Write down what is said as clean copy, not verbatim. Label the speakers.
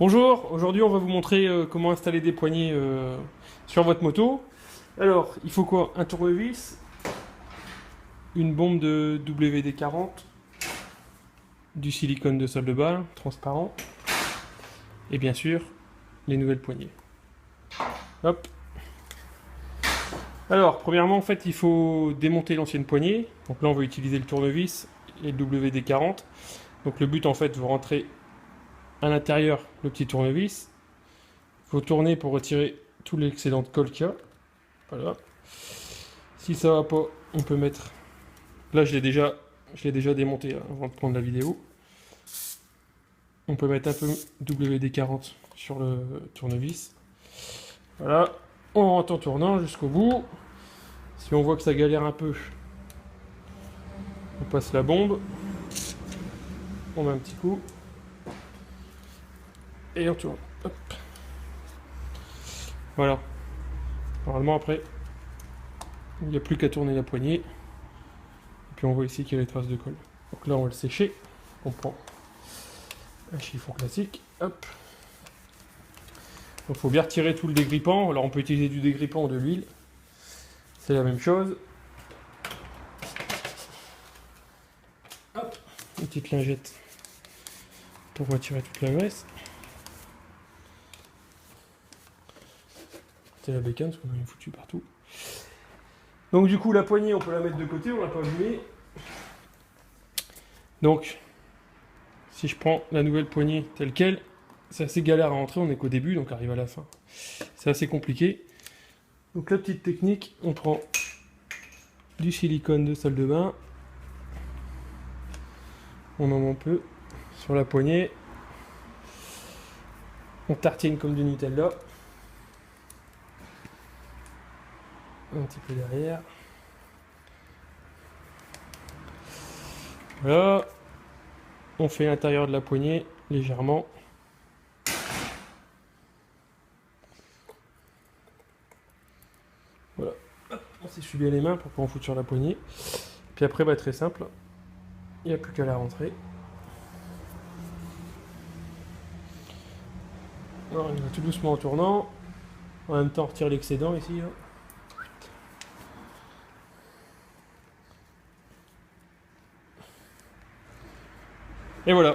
Speaker 1: Bonjour, aujourd'hui on va vous montrer comment installer des poignées sur votre moto. Alors, il faut quoi? Un tournevis, une bombe de WD-40, du silicone de salle de bain transparent, et bien sûr, les nouvelles poignées. Hop. Alors, premièrement, en fait, il faut démonter l'ancienne poignée. Donc là, on va utiliser le tournevis et le WD-40. Donc le but, en fait, vous rentrez à l'intérieur le petit tournevis. Il faut tourner pour retirer tout l'excédent de colle qu'il y a. Voilà. Si ça va pas, on peut mettre... Là, je l'ai déjà démonté avant de prendre la vidéo. On peut mettre un peu WD-40 sur le tournevis. Voilà. On rentre en tournant jusqu'au bout. Si on voit que ça galère un peu, on passe la bombe. On met un petit coup. Et on tourne. Hop. Voilà. Normalement, après, il n'y a plus qu'à tourner la poignée. Et puis on voit ici qu'il y a les traces de colle. Donc là, on va le sécher. On prend un chiffon classique. Hop. Donc il faut bien retirer tout le dégrippant. Alors on peut utiliser du dégrippant ou de l'huile. C'est la même chose. Hop. Une petite lingette pour retirer toute la graisse. C'est la bécane parce qu'on a une foutue partout. Donc du coup la poignée on peut la mettre de côté, on l'a pas allumée. Donc si je prends la nouvelle poignée telle quelle, c'est assez galère à rentrer, on est qu'au début donc arrive à la fin. C'est assez compliqué. Donc la petite technique, on prend du silicone de salle de bain. On en met un peu sur la poignée. On tartine comme du Nutella. Un petit peu derrière. Voilà. On fait l'intérieur de la poignée légèrement. Voilà. Hop, on s'essuie bien les mains pour pas en foutre sur la poignée. Puis après, bah, très simple. Il n'y a plus qu'à la rentrer. Alors, on va tout doucement en tournant. En même temps, on retire l'excédent ici. Là. Et voilà.